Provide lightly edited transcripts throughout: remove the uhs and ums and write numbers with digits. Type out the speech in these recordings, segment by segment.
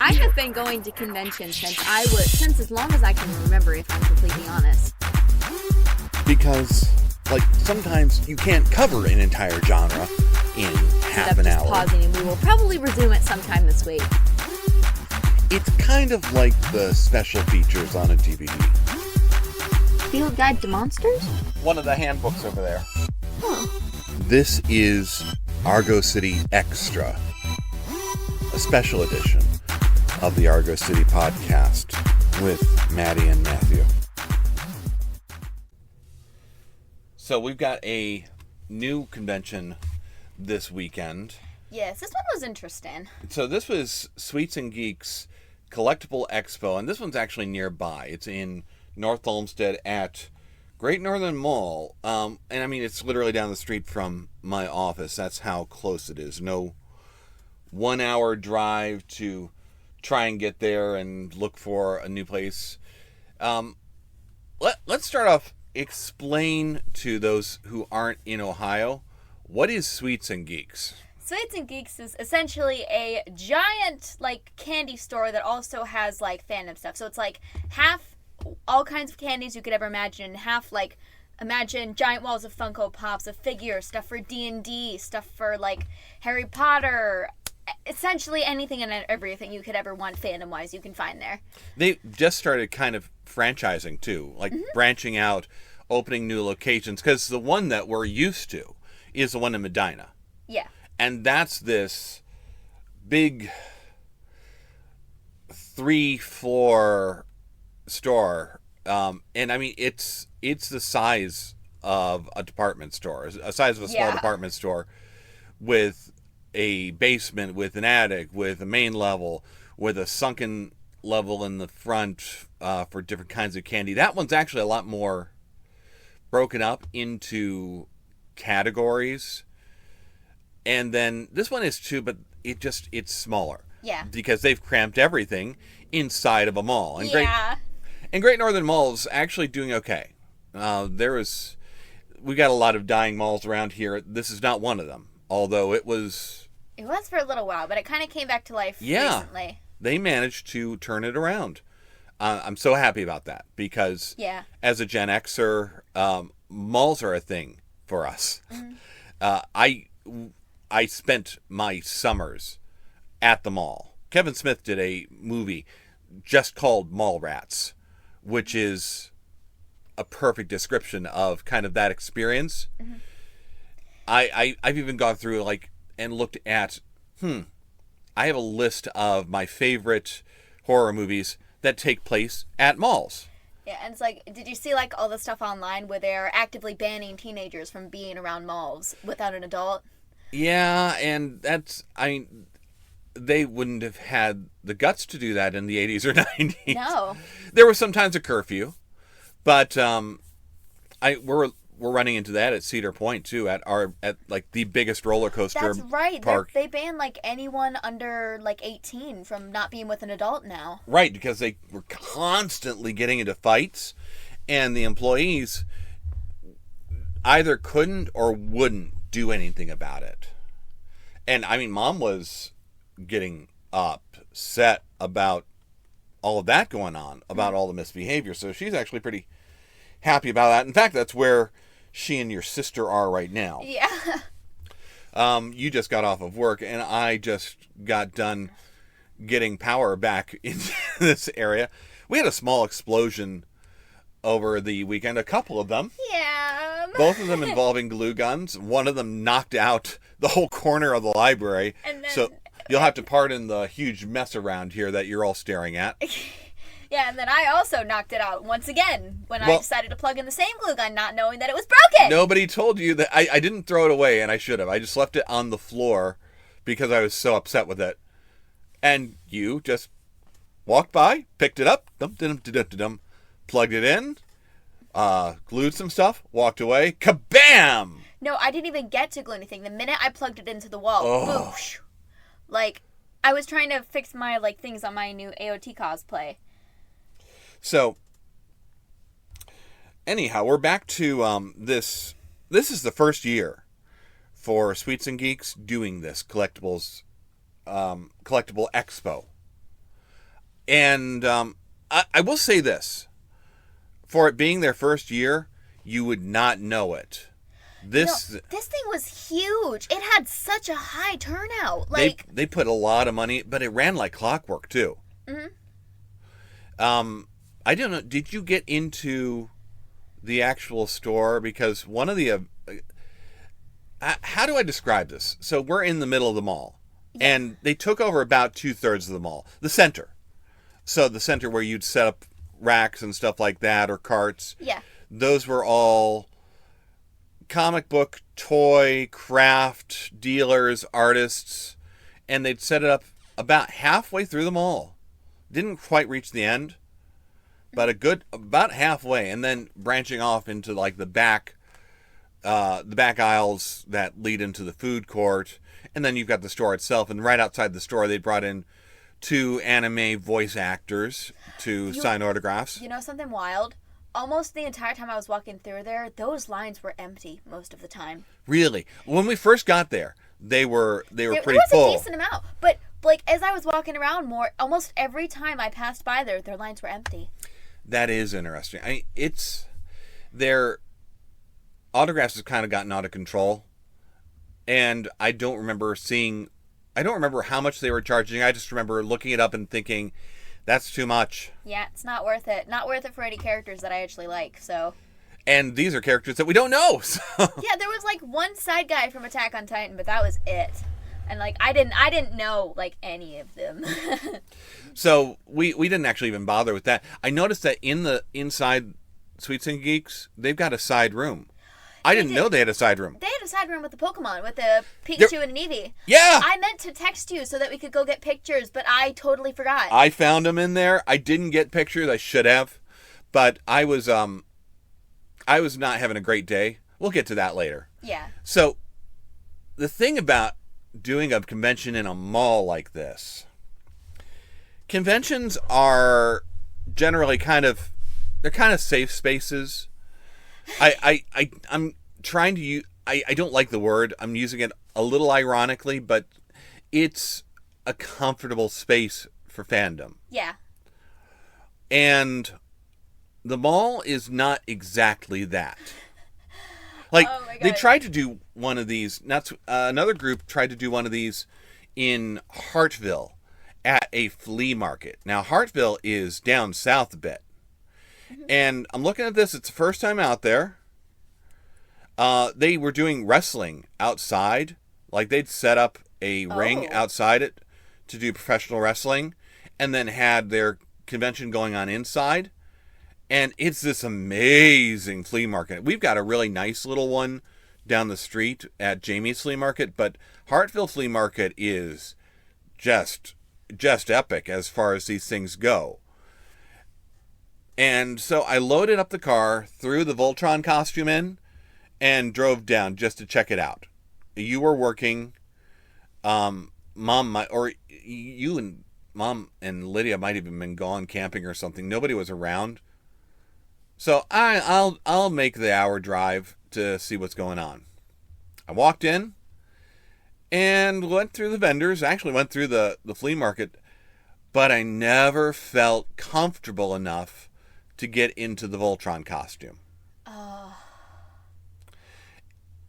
I have been going to conventions since as long as I can remember, if I'm completely honest. Because, like, sometimes you can't cover an entire genre in half an hour. Pausing, and we will probably resume it sometime this week. It's kind of like the special features on a DVD. Field Guide to Monsters? One of the handbooks over there. Huh. This is Argo City Extra, a special edition of the Argo City podcast with Maddie and Matthew. So we've got a new convention this weekend. Yes, this one was interesting. So this was Sweets and Geeks Collectible Expo, and this one's actually nearby. It's in North Olmsted at Great Northern Mall. And I mean, it's literally down the street from my office. That's how close it is. No 1 hour drive to try and get there and look for a new place. Let's start off. Explain to those who aren't in Ohio, what is Sweets and Geeks? Sweets and Geeks is essentially a giant, like, candy store that also has, like, fandom stuff. So it's, like, half all kinds of candies you could ever imagine, and half, like, imagine giant walls of Funko Pops, of figures, stuff for D&D, stuff for, like, Harry Potter. Essentially anything and everything you could ever want fandom-wise you can find there. They just started kind of franchising, too, like branching out, opening new locations, because the one that we're used to is the one in Medina. Yeah. And that's this big 3-floor store. And I mean, it's the size of a department store, a size of a small department store, with a basement, with an attic, with a main level, with a sunken level in the front for different kinds of candy. That one's actually a lot more broken up into categories. And then this one is too, but it's smaller. Yeah. Because they've cramped everything inside of a mall. And Great Northern Mall is actually doing okay. We got a lot of dying malls around here. This is not one of them, although it was for a little while, but it kind of came back to life recently. They managed to turn it around. I'm so happy about that because as a Gen Xer, malls are a thing for us. Mm-hmm. I spent my summers at the mall. Kevin Smith did a movie just called Mall Rats, which is a perfect description of kind of that experience. Mm-hmm. I've even gone through and looked at, I have a list of my favorite horror movies that take place at malls. Yeah, and it's like, did you see all the stuff online where they're actively banning teenagers from being around malls without an adult? Yeah, and they wouldn't have had the guts to do that in the 80s or 90s. No. There was sometimes a curfew, but we're running into that at Cedar Point too, at the biggest roller coaster park. That's right. They ban anyone under 18 from not being with an adult now. Right, because they were constantly getting into fights, and the employees either couldn't or wouldn't do anything about it. And I mean, Mom was getting upset about all of that going on, about all the misbehavior. So she's actually pretty happy about that. In fact, that's where she and your sister are right now. Yeah. You just got off of work, and I just got done getting power back into this area. We had a small explosion over the weekend, a couple of them. Yeah. Both of them involving glue guns. One of them knocked out the whole corner of the library. And then, so you'll have to pardon the huge mess around here that you're all staring at. Yeah, and then I also knocked it out once again when I decided to plug in the same glue gun, not knowing that it was broken. Nobody told you that. I didn't throw it away, and I should have. I just left it on the floor because I was so upset with it. And you just walked by, picked it up, plugged it in, glued some stuff, walked away, kabam! No, I didn't even get to glue anything. The minute I plugged it into the wall, boosh. I was trying to fix my, things on my new AOT cosplay. So, anyhow, we're back to this. This is the first year for Sweets and Geeks doing this collectible expo. And I will say this. For it being their first year, you would not know it. This thing was huge. It had such a high turnout. Like they put a lot of money, but it ran like clockwork too. Mm-hmm. I don't know. Did you get into the actual store? Because one of the how do I describe this? So we're in the middle of the mall, and they took over about 2/3 of the mall, the center. So the center where you'd set up racks and stuff like that, or carts. Yeah. Those were all comic book, toy, craft dealers, artists, and they'd set it up about halfway through the mall. Didn't quite reach the end, but about halfway, and then branching off into like the back aisles that lead into the food court, and then you've got the store itself. And right outside the store, they brought in 2 anime voice actors to sign autographs. You know something wild? Almost the entire time I was walking through there, those lines were empty most of the time. Really? When we first got there, they were pretty full. There was a decent amount, but like as I was walking around more, almost every time I passed by there, their lines were empty. That is interesting. It's their autographs have kind of gotten out of control, and I don't remember how much they were charging. I just remember looking it up and thinking, that's too much. Yeah, it's not worth it. Not worth it for any characters that I actually like, so. And these are characters that we don't know. So. Yeah, there was like one side guy from Attack on Titan, but that was it. And like I didn't know like any of them. So we didn't actually even bother with that. I noticed that inside Sweets and Geeks, they've got a side room. I didn't know they had a side room. They had a side room with the Pokemon, with a Pikachu and an Eevee. Yeah! I meant to text you so that we could go get pictures, but I totally forgot. I found them in there. I didn't get pictures. I should have. But I was not having a great day. We'll get to that later. Yeah. So, the thing about doing a convention in a mall like this, conventions are generally they're kind of safe spaces. I'm trying to use, I don't like the word. I'm using it a little ironically, but it's a comfortable space for fandom. Yeah. And the mall is not exactly that. Like, oh my God. They tried to do one of these, another group tried to do one of these in Hartville at a flea market. Now, Hartville is down south a bit. And I'm looking at this. It's the first time out there. They were doing wrestling outside. Like they'd set up a ring outside it to do professional wrestling. And then had their convention going on inside. And it's this amazing flea market. We've got a really nice little one down the street at Jamie's Flea Market. But Hartville Flea Market is just epic as far as these things go. And so I loaded up the car, threw the Voltron costume in, and drove down just to check it out. You were working. Mom you and Mom and Lydia might have even been gone camping or something. Nobody was around. So I'll make the hour drive to see what's going on. I walked in and went through the vendors. I actually went through the flea market, but I never felt comfortable enough to get into the Voltron costume.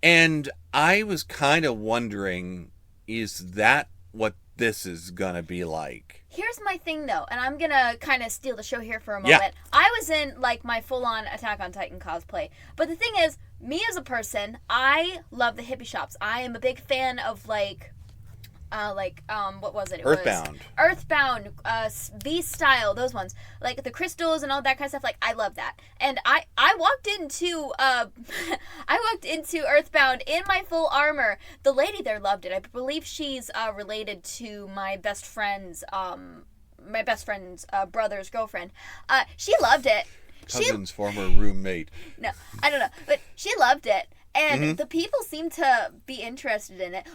And I was kind of wondering, is that what this is going to be like? Here's my thing, though, and I'm going to kind of steal the show here for a moment. Yeah. I was in, like, my full-on Attack on Titan cosplay. But the thing is, me as a person, I love the hippie shops. I am a big fan of, what was it? Earthbound. Earthbound, V-Style, those ones. Like, the crystals and all that kind of stuff. Like, I love that. And I walked into, Earthbound in my full armor. The lady there loved it. I believe she's, related to my best friend's brother's girlfriend. She loved it. Cousin's former roommate. No, I don't know. But she loved it. And the people seemed to be interested in it.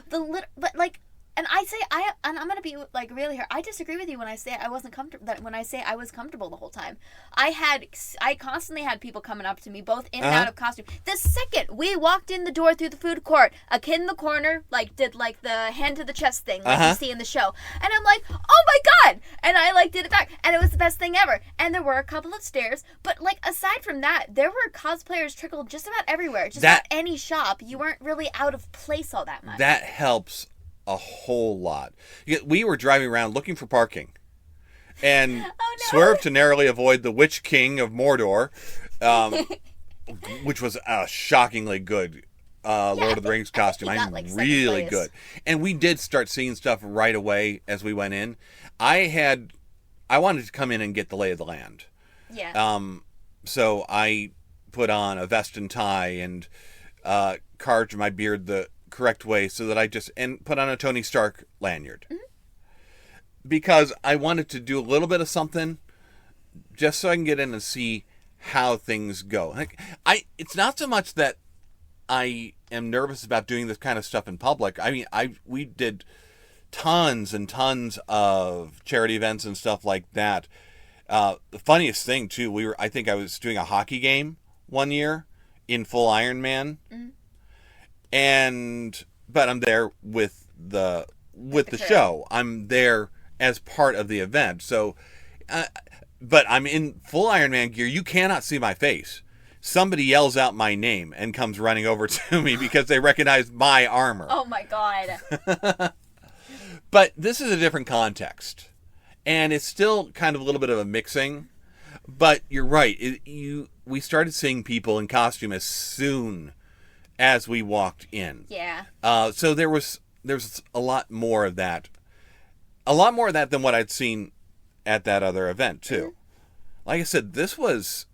And I'm gonna be like real here. I disagree with you when I say I wasn't comfortable. When I say I was comfortable the whole time, I constantly had people coming up to me, both in and out of costume. The second we walked in the door through the food court, a kid in the corner like did like the hand to the chest thing like you see in the show, and I'm like, oh my god, and I like did it back, and it was the best thing ever. And there were a couple of stares, but like aside from that, there were cosplayers trickled just about everywhere. Just about any shop, you weren't really out of place all that much. That helps a whole lot. We were driving around looking for parking and swerved to narrowly avoid the Witch King of Mordor, which was a shockingly good Lord of the Rings costume. I'm really good. And we did start seeing stuff right away as we went in. I wanted to come in and get the lay of the land. Yeah. So I put on a vest and tie and carved my beard the correct way so that I put on a Tony Stark lanyard. Mm-hmm. Because I wanted to do a little bit of something just so I can get in and see how things go. Like, it's not so much that I am nervous about doing this kind of stuff in public. I mean, we did tons and tons of charity events and stuff like that. The funniest thing too, I think I was doing a hockey game one year in full Iron Man. Mm-hmm. But I'm there with the show. I'm there as part of the event. So, but I'm in full Iron Man gear. You cannot see my face. Somebody yells out my name and comes running over to me because they recognize my armor. Oh my god. But this is a different context. And it's still kind of a little bit of a mixing. But you're right. We started seeing people in costume as soon as we walked in. Yeah. So there's a lot more of that. A lot more of that than what I'd seen at that other event, too. Mm-hmm. Like I said, this was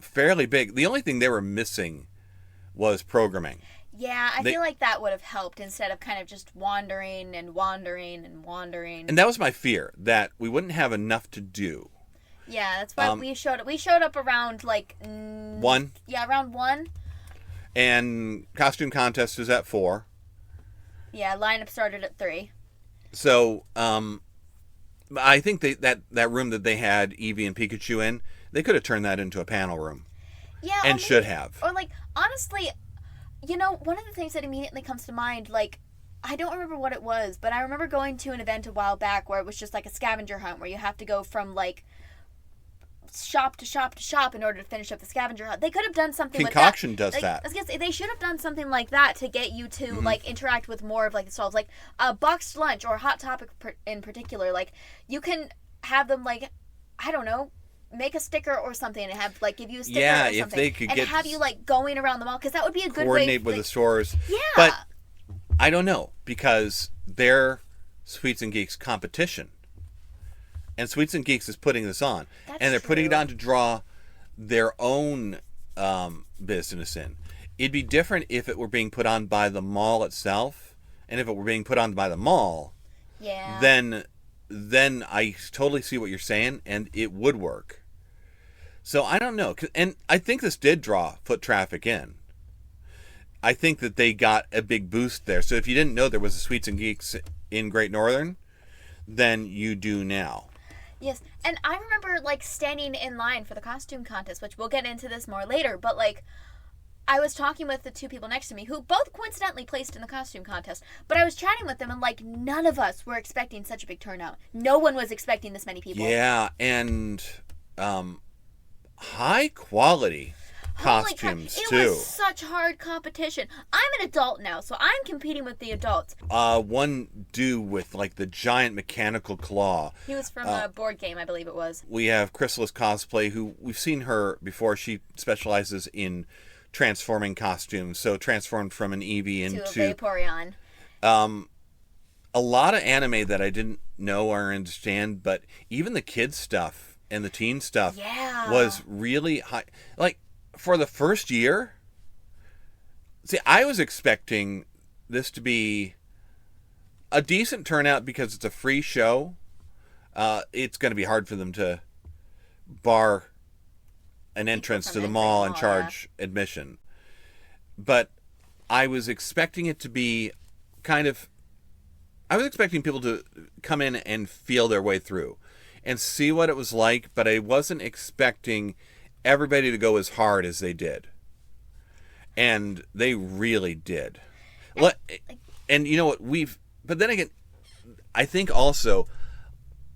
fairly big. The only thing they were missing was programming. Yeah, I feel like that would have helped instead of kind of just wandering and wandering and wandering. And that was my fear, that we wouldn't have enough to do. Yeah, that's why we showed up around like 1. Yeah, around 1. And costume contest is at 4. Yeah, lineup started at 3. So, I think that room that they had Eevee and Pikachu in, they could have turned that into a panel room. Yeah, and should have. Or like, honestly, one of the things that immediately comes to mind, like, I don't remember what it was, but I remember going to an event a while back where it was just like a scavenger hunt where you have to go from like shop to shop to shop in order to finish up the scavenger hunt. They could have done something Concoction with that. does that. I was gonna say, they should have done something like that to get you to like interact with more of like the stalls, like a boxed lunch or Hot Topic in particular. Like you can have them like, I don't know, make a sticker or something and have like give you a sticker or something. If they could and have you like going around the mall, because that would be a good way coordinate with the stores. Yeah, but I don't know, because they're Sweets and Geeks competition. And Sweets and Geeks is putting this on. And they're putting it on to draw their own business in. It'd be different if it were being put on by the mall itself. And if it were being put on by the mall, then I totally see what you're saying, and it would work. So I don't know. And I think this did draw foot traffic in. I think that they got a big boost there. So if you didn't know there was a Sweets and Geeks in Great Northern, then you do now. Yes, and I remember, like, standing in line for the costume contest, which we'll get into this more later, but, like, I was talking with the two people next to me who both coincidentally placed in the costume contest, but I was chatting with them, and, like, none of us were expecting such a big turnout. No one was expecting this many people. Yeah, and high quality costumes, too. It was such hard competition. I'm an adult now, so I'm competing with the adults. One dude with, like, the giant mechanical claw. He was from a board game, I believe it was. We have Chrysalis Cosplay, who we've seen her before. She specializes in transforming costumes, so transformed from an Eevee into a Vaporeon. A lot of anime that I didn't know or understand, but even the kids stuff and the teen stuff was really high. Like, for the first year, see, I was expecting this to be a decent turnout because it's a free show. It's going to be hard for them to bar an entrance to the mall and charge admission. But I was expecting it to be kind of, I was expecting people to come in and feel their way through and see what it was like, but I wasn't expecting everybody to go as hard as they did. And they really did. And you know what, but then again, I think also,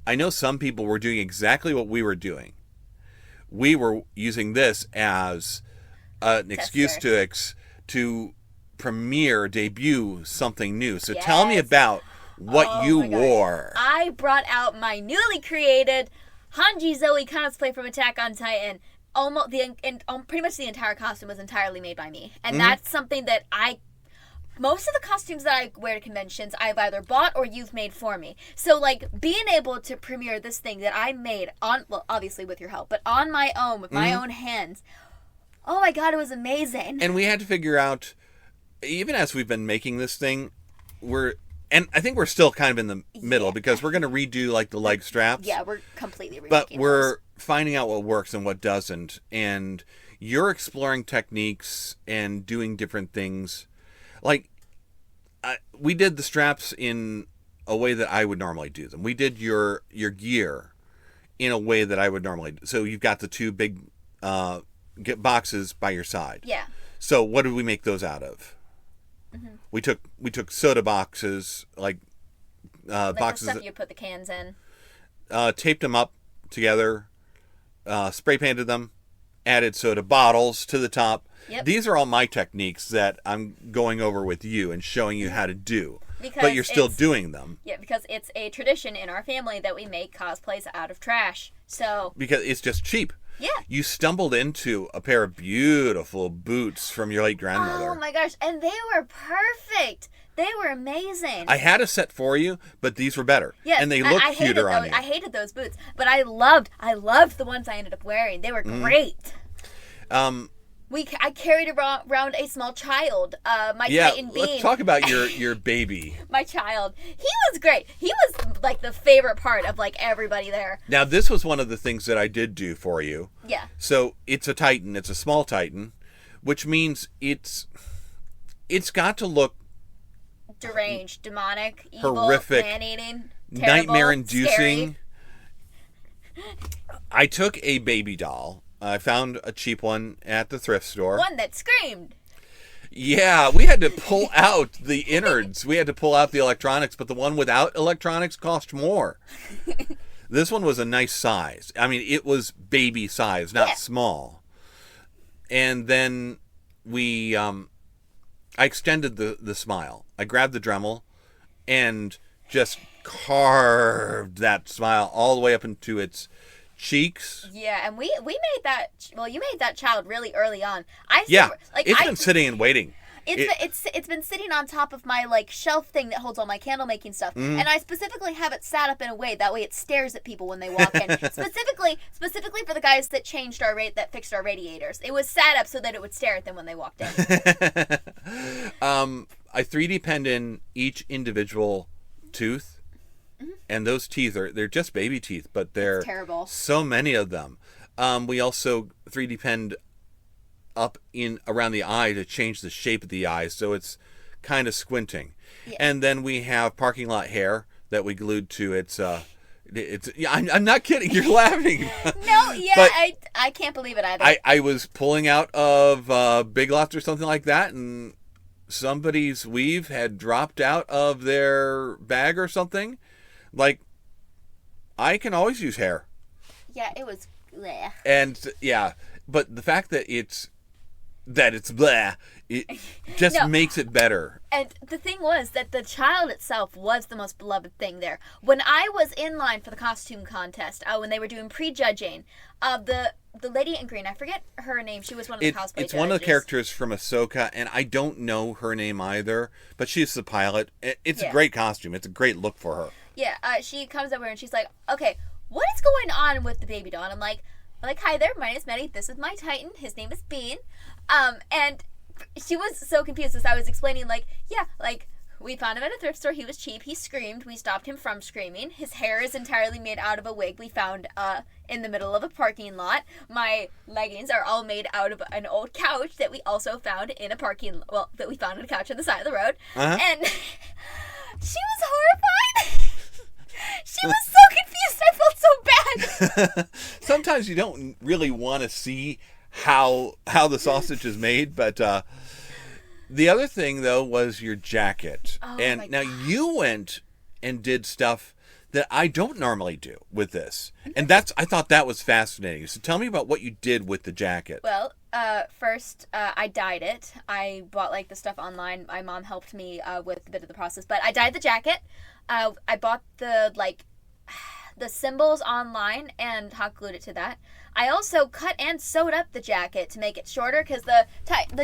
I know some people were doing exactly what we were doing. We were using this as an excuse to debut something new. So tell me about what you wore. I brought out my newly created Hanji Zoe cosplay from Attack on Titan. Pretty much the entire costume was entirely made by me. And that's something that most of the costumes that I wear to conventions, I've either bought or you've made for me. So, like, being able to premiere this thing that I made obviously with your help, but on my own, with my own hands, oh my god, it was amazing. And we had to figure out, even as we've been making this thing, and I think we're still kind of in the middle because we're going to redo, like, the leg straps. Yeah, we're completely remaking But we're finding out what works and what doesn't. And you're exploring techniques and doing different things. Like, we did the straps in a way that I would normally do them. We did your gear in a way that I would normally do. So you've got the two big boxes by your side. Yeah. So what did we make those out of? We took soda boxes, like boxes the stuff you put the cans in. Taped them up together, spray painted them, added soda bottles to the top. Yep. These are all my techniques that I'm going over with you and showing you how to do. But you're still doing them. Yeah, because it's a tradition in our family that we make cosplays out of trash. So because it's just cheap. Yeah. You stumbled into a pair of beautiful boots from your late grandmother. Oh my gosh, and they were perfect. They were amazing. I had a set for you, but these were better. Yes, and they look cuter on you. I hated those boots, but I loved the ones I ended up wearing. They were great. I carried around a small child, my Titan Bean. Let's talk about your baby. My child. He was great. He was like the favorite part of like everybody there. Now, this was one of the things that I did do for you. Yeah. So it's a Titan. It's a small Titan, which means it's got to look deranged, demonic, evil, horrific, man-eating, nightmare-inducing. I took a baby doll. I found a cheap one at the thrift store. One that screamed. Yeah, we had to pull out the innards. We had to pull out the electronics, but the one without electronics cost more. This one was a nice size. I mean, it was baby size, not small. And then I extended the smile. I grabbed the Dremel and just carved that smile all the way up into its cheeks. Yeah, and we made that. Well, you made that child really early on. It's been sitting and waiting. It's been sitting on top of my like shelf thing that holds all my candle making stuff, and I specifically have it sat up in a way that way it stares at people when they walk in. specifically for the guys that fixed our radiators. It was sat up so that it would stare at them when they walked in. I 3D penned in each individual tooth. And those teeth they're just baby teeth, but they're terrible. So many of them. We also 3D penned up in around the eye to change the shape of the eye, so it's kind of squinting. Yeah. And then we have parking lot hair that we glued to its. I'm not kidding. You're laughing. No, yeah, but I can't believe it either. I was pulling out of Big Lots or something like that, and somebody's weave had dropped out of their bag or something. Like, I can always use hair. Yeah, it was bleh. And, yeah, but the fact that it's bleh, it just makes it better. And the thing was that the child itself was the most beloved thing there. When I was in line for the costume contest, when they were doing prejudging, the lady in green, I forget her name. She was one of the cosplay It's judges. one of the characters from Ahsoka, and I don't know her name either, but she's the pilot. It's a great costume. It's a great look for her. Yeah, she comes over and she's like, okay, what is going on with the baby doll? And I'm like, hi there, my name is Maddie. This is my Titan. His name is Bean. And she was so confused as I was explaining, we found him at a thrift store. He was cheap. He screamed. We stopped him from screaming. His hair is entirely made out of a wig we found in the middle of a parking lot. My leggings are all made out of an old couch that we also found in a that we found on a couch on the side of the road. Uh-huh. And she was horrified. Sometimes you don't really want to see how the sausage is made, but the other thing though was your jacket. Oh, and now you went and did stuff that I don't normally do with this. And I thought that was fascinating. So tell me about what you did with the jacket. Well, first, I dyed it. I bought like the stuff online. My mom helped me with a bit of the process, but I dyed the jacket. I bought the symbols online and hot glued it to that. I also cut and sewed up the jacket to make it shorter because the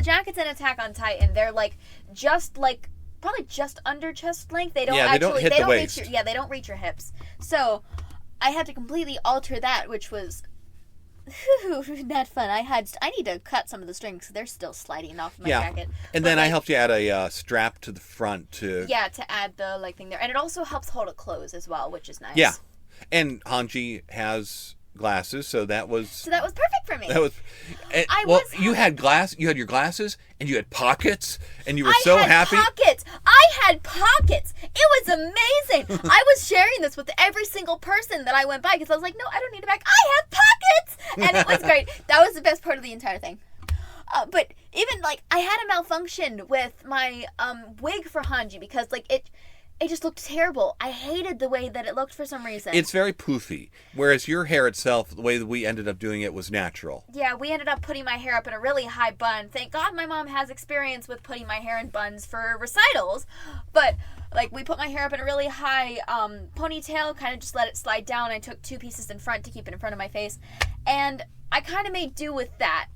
jackets in Attack on Titan, they're probably just under chest length. They don't hit the waist. They don't reach your hips. So I had to completely alter that, which was not fun. I need to cut some of the strings. They're still sliding off my jacket. And then I helped you add a strap to the front to add the thing there, and it also helps hold it closed as well, which is nice. Yeah, and Hanji has glasses, so that was perfect for me. You had your glasses, and you had pockets, and you were so happy. I had pockets. It was amazing. I was sharing this with every single person that I went by because I was like, no, I don't need a bag. I have pockets, and it was great. That was the best part of the entire thing. But even I had a malfunction with my wig for Hanji because it just looked terrible. I hated the way that it looked for some reason. It's very poofy, whereas your hair itself, the way that we ended up doing it was natural. Yeah, we ended up putting my hair up in a really high bun. Thank God my mom has experience with putting my hair in buns for recitals. But, we put my hair up in a really high ponytail, kind of just let it slide down. I took 2 pieces in front to keep it in front of my face. And I kind of made do with that.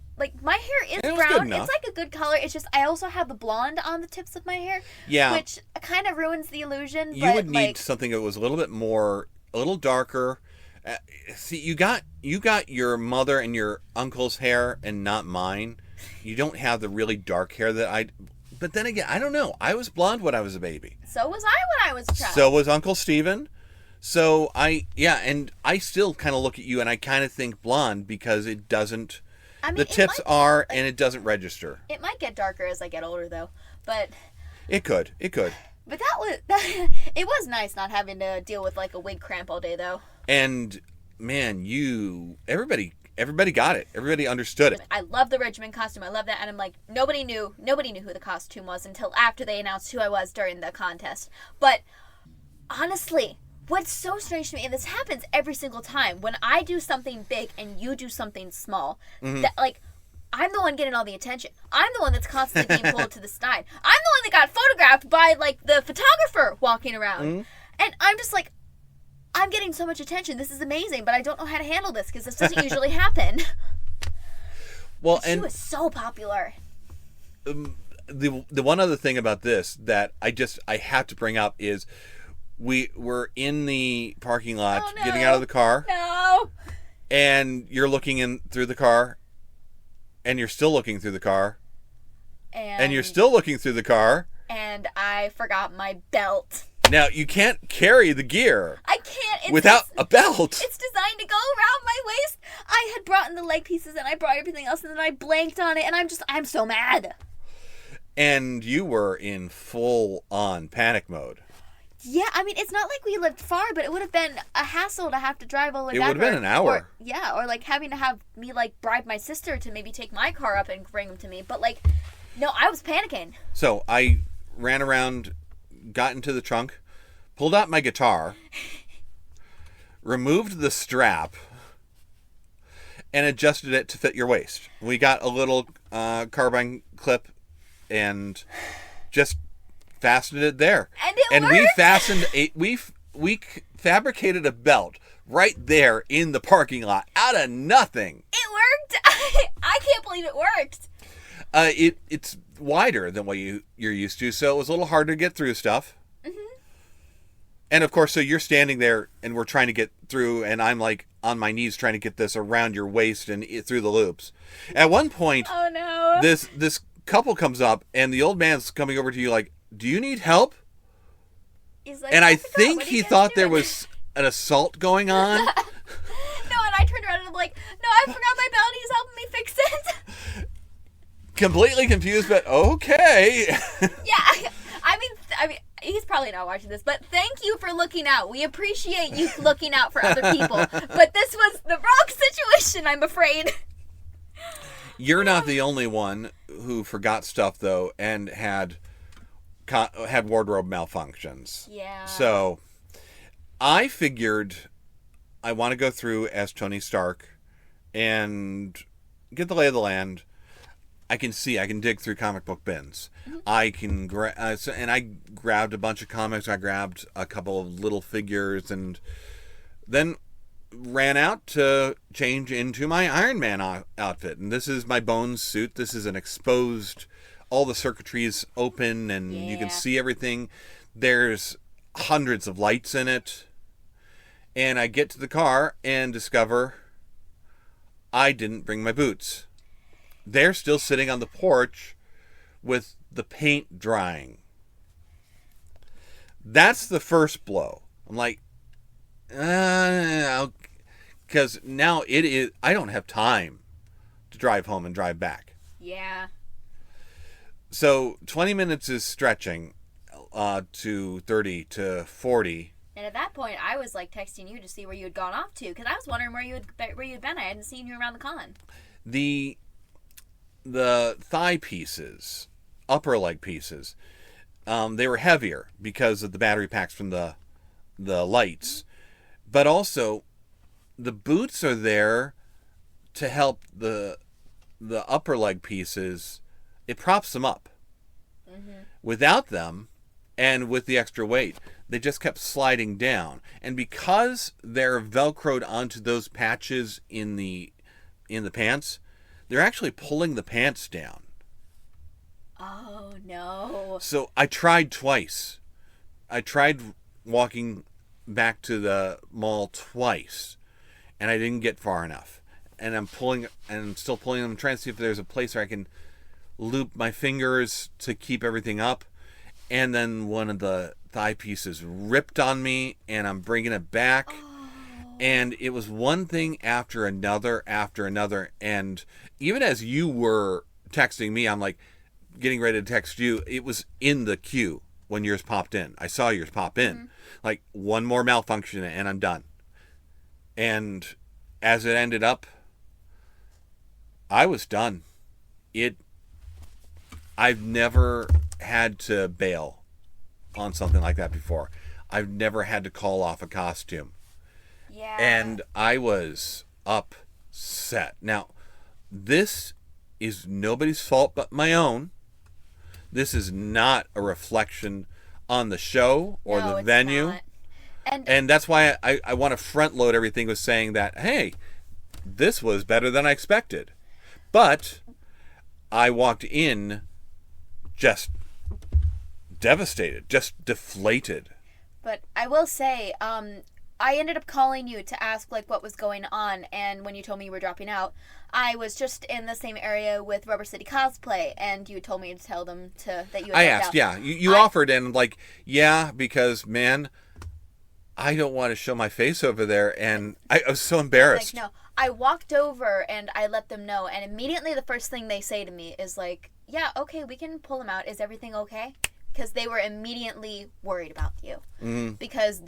My hair is brown. It's a good color. It's just I also have the blonde on the tips of my hair. Yeah. Which kind of ruins the illusion. You would need something that was a little darker. See, you got your mother and your uncle's hair and not mine. You don't have the really dark hair that I... But then again, I don't know. I was blonde when I was a baby. So was I when I was a child. So was Uncle Steven. So and I still kind of look at you and I kind of think blonde because it doesn't... the tips are, and it doesn't register. It might get darker as I get older, though. But it could. But it was nice not having to deal with a wig cramp all day, though. And man, everybody got it. Everybody understood it. I love the Regimen costume. I love that, and I'm nobody knew who the costume was until after they announced who I was during the contest. But honestly, what's so strange to me, and this happens every single time, when I do something big and you do something small, that I'm the one getting all the attention. I'm the one that's constantly being pulled to the side. I'm the one that got photographed by the photographer walking around. Mm-hmm. And I'm just I'm getting so much attention. This is amazing, but I don't know how to handle this because this doesn't usually happen. Well, she was so popular. The one other thing about this that I have to bring up is we were in the parking lot getting out of the car. No. And you're looking in through the car. And you're still looking through the car. And you're still looking through the car. And I forgot my belt. Now, you can't carry the gear. I can't. Without a belt. It's designed to go around my waist. I had brought in the leg pieces and I brought everything else and then I blanked on it. And I'm so mad. And you were in full-on panic mode. Yeah, I mean, it's not like we lived far, but it would have been a hassle to have to drive all the way back. It would have been an hour. Or having to have me, bribe my sister to maybe take my car up and bring them to me. But, no, I was panicking. So, I ran around, got into the trunk, pulled out my guitar, removed the strap, and adjusted it to fit your waist. We got a little carbine clip and just... fastened it there, and worked. We fastened we fabricated a belt right there in the parking lot out of nothing. It worked. I can't believe it worked. It's wider than what you're used to, so it was a little harder to get through stuff. Mm-hmm. And of course, so you're standing there, and we're trying to get through, and I'm on my knees trying to get this around your waist and through the loops. At one point, oh no, this couple comes up, and the old man's coming over to you do you need help? He's like, and I think he thought there was an assault going on. No, and I turned around and I'm like, no, I forgot my belt. He's helping me fix it. Completely confused, but okay. Yeah, I mean, he's probably not watching this, but thank you for looking out. We appreciate you looking out for other people. But this was the wrong situation, I'm afraid. You're not the only one who forgot stuff, though, and had wardrobe malfunctions. Yeah. So I figured I want to go through as Tony Stark and get the lay of the land. I can dig through comic book bins. Mm-hmm. I can and I grabbed a bunch of comics. I grabbed a couple of little figures, and then ran out to change into my Iron Man outfit. And this is my Bones suit. This is an exposed, all the circuitry is open, and you can see everything. There's hundreds of lights in it. And I get to the car and discover I didn't bring my boots. They're still sitting on the porch with the paint drying. That's the first blow. I'm like, because now I don't have time to drive home and drive back. Yeah. So 20 minutes is stretching to 30 to 40. And at that point, I was like texting you to see where you had gone off to, because I was wondering where you'd been. I hadn't seen you around the con. The thigh pieces, upper leg pieces, they were heavier because of the battery packs from the lights. But also, the boots are there to help the upper leg pieces. It props them up. Mm-hmm. Without them, and with the extra weight, they just kept sliding down. And because they're Velcroed onto those patches in the pants, they're actually pulling the pants down. Oh, no. So I tried twice. I tried walking back to the mall twice, and I didn't get far enough. And I'm still pulling them, trying to see if there's a place where I can loop my fingers to keep everything up. And then one of the thigh pieces ripped on me, and I'm bringing it back. Oh. And it was one thing after another. And even as you were texting me, I'm like getting ready to text you. It was in the queue when yours popped in. I saw yours pop in. Mm-hmm. Like, one more malfunction and I'm done. And as it ended up, I was done. I've never had to bail on something like that before. I've never had to call off a costume. Yeah. And I was upset. Now, this is nobody's fault but my own. This is not a reflection on the show or the venue. Not. And that's why I want to front load everything with saying that, hey, this was better than I expected. But I walked in just devastated, just deflated. But I will say, I ended up calling you to ask like what was going on, and when you told me you were dropping out, I was just in the same area with Rubber City Cosplay, and you told me to tell them that you had I asked, out. Yeah. You offered, and like, yeah, because, man, I don't want to show my face over there, and I was so embarrassed. Like, no. I walked over, and I let them know, and immediately the first thing they say to me is like, yeah, okay, we can pull them out. Is everything okay? Because they were immediately worried about you. Mm-hmm. Because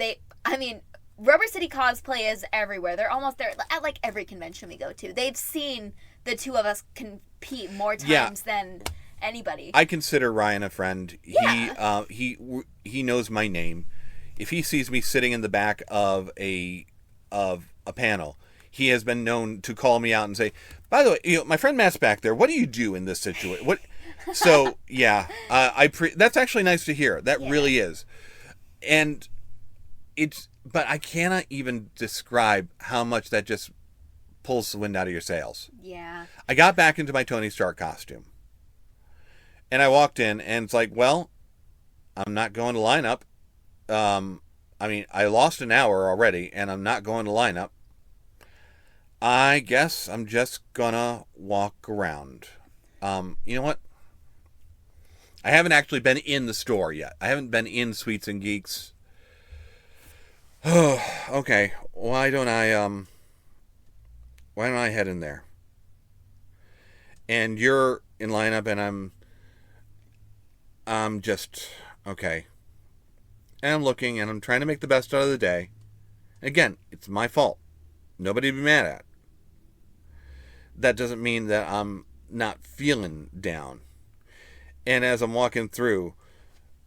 Rubber City Cosplay is everywhere. They're almost there at like every convention we go to. They've seen the two of us compete more times than anybody. I consider Ryan a friend. Yeah. He knows my name. If he sees me sitting in the back of a panel, he has been known to call me out and say, "By the way, my friend Matt's back there. What do you do in this situation?" What? So yeah, that's actually nice to hear. That really is, and but I cannot even describe how much that just pulls the wind out of your sails. Yeah. I got back into my Tony Stark costume, and I walked in, and it's like, well, I'm not going to lineup. I lost an hour already, and I'm not going to lineup. I guess I'm just gonna walk around. You know what? I haven't actually been in the store yet. I haven't been in Sweets and Geeks. Oh, okay. Why don't I head in there? And you're in lineup, and I'm just okay. and I'm looking, and I'm trying to make the best out of the day. Again, it's my fault. Nobody to be mad at. That doesn't mean that I'm not feeling down. And as I'm walking through,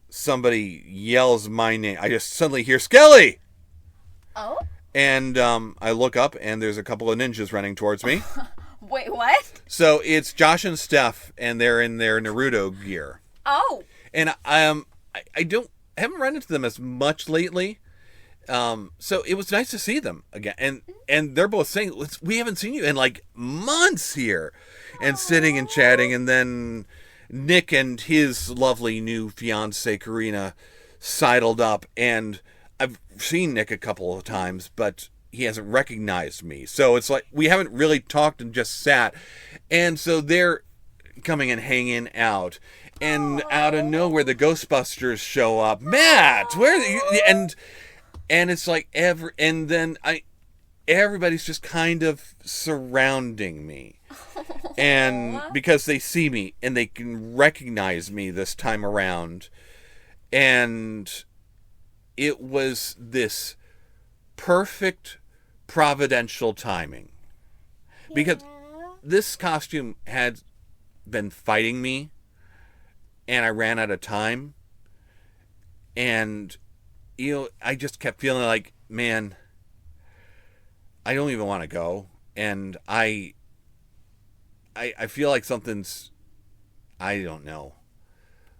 somebody yells my name. I just suddenly hear, Skelly! Oh? And I look up, and there's a couple of ninjas running towards me. Wait, what? So it's Josh and Steph, and they're in their Naruto gear. Oh. And I haven't run into them as much lately. So it was nice to see them again. And they're both saying, we haven't seen you in like months here. And sitting and chatting. And then Nick and his lovely new fiance, Karina, sidled up. And I've seen Nick a couple of times, but he hasn't recognized me. So it's like we haven't really talked and just sat. And so they're coming and hanging out. And out of nowhere, the Ghostbusters show up. Matt, where are you? And it's like everybody's just kind of surrounding me. And because they see me and they can recognize me this time around. And it was this perfect providential timing. Because this costume had been fighting me. And I ran out of time. And, I just kept feeling like, man, I don't even want to go. And I feel like something's, I don't know.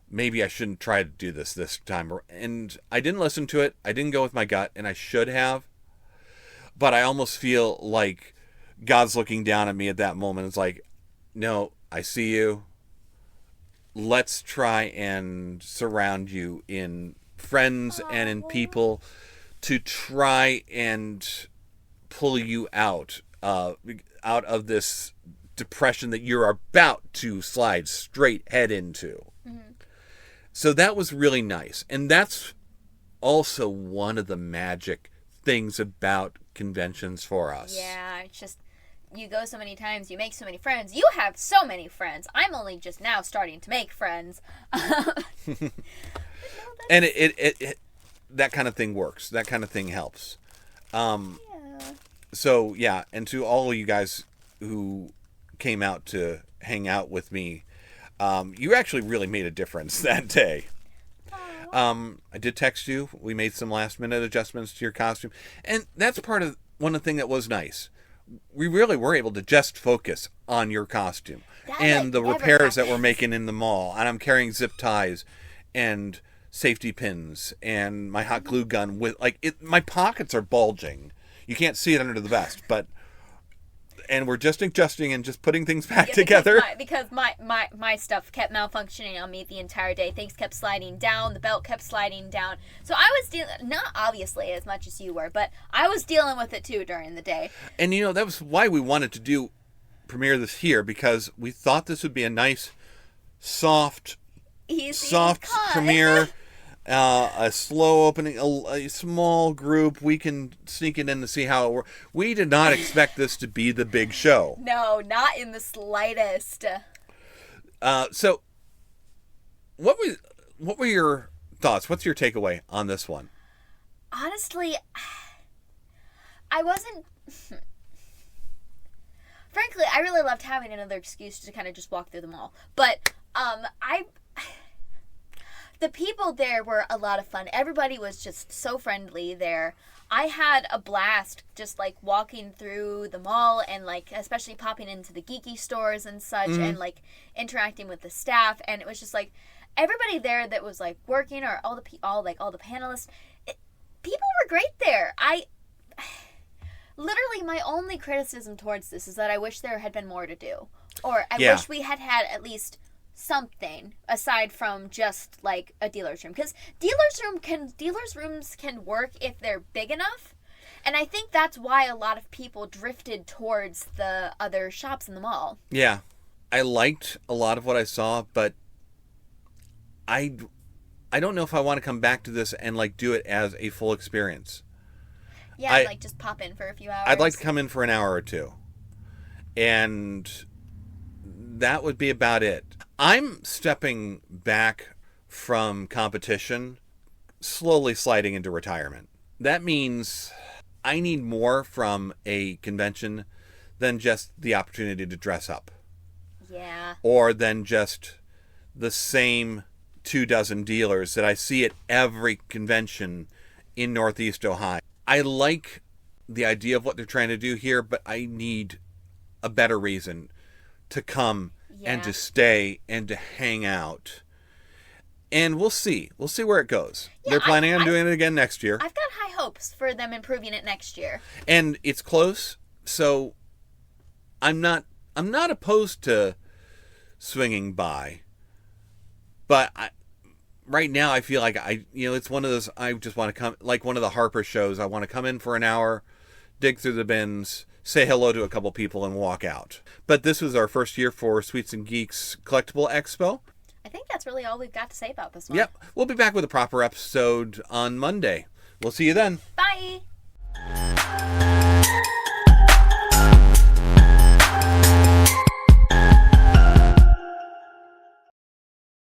Maybe I shouldn't try to do this time. And I didn't listen to it. I didn't go with my gut. And I should have. But I almost feel like God's looking down at me at that moment. It's like, no, I see you. Let's try and surround you in friends and in people to try and pull you out of this depression that you're about to slide straight head into. Mm-hmm. So that was really nice. And that's also one of the magic things about conventions for us. Yeah, it's just... You go so many times, you make so many friends. You have so many friends. I'm only just now starting to make friends. And it that kind of thing works. That kind of thing helps. So, yeah. And to all of you guys who came out to hang out with me, you actually really made a difference that day. I did text you. We made some last-minute adjustments to your costume. And that's part of one of the things that was nice. We really were able to just focus on your costume and the repairs that we're making in the mall. And I'm carrying zip ties and safety pins and my hot glue gun with my pockets are bulging. You can't see it under the vest, and we're just adjusting and just putting things back together. Because my stuff kept malfunctioning on me the entire day. Things kept sliding down. The belt kept sliding down. So I was dealing, not obviously as much as you were, but I was dealing with it too during the day. And that was why we wanted to premiere this here, because we thought this would be a nice, soft premiere. A slow opening, a small group. We can sneak it in to see how it works. We did not expect this to be the big show. No, not in the slightest. So, what were your thoughts? What's your takeaway on this one? Honestly, I wasn't... Frankly, I really loved having another excuse to kind of just walk through the mall. But, the people there were a lot of fun. Everybody was just so friendly there. I had a blast just walking through the mall and especially popping into the geeky stores and such and interacting with the staff, and it was just everybody there that was working, or all the panelists. People were great there. Literally my only criticism towards this is that I wish there had been more to do, or I wish we had at least something aside from just a dealer's room, because dealer's rooms can work if they're big enough, and I think that's why a lot of people drifted towards the other shops in the mall. Yeah, I liked a lot of what I saw, but I don't know if I want to come back to this and do it as a full experience. Yeah, just pop in for a few hours. I'd like to come in for an hour or two, and that would be about it. I'm stepping back from competition slowly sliding into retirement. That means I need more from a convention than just the opportunity to dress up. Yeah. Or than just the same 24 dealers that I see at every convention in Northeast Ohio. I like the idea of what they're trying to do here, but I need a better reason to come and to stay and to hang out. And we'll see. We'll see where it goes. Yeah, they're planning on doing it again next year. I've got high hopes for them improving it next year. And it's close, so I'm not opposed to swinging by. But right now I feel like it's one of those, I just want to come, like one of the Harper shows. I want to come in for an hour, dig through the bins, say hello to a couple people, and walk out. But this was our first year for Sweets and Geeks Collectible Expo. I think that's really all we've got to say about this one. Yep. We'll be back with a proper episode on Monday. We'll see you then. Bye.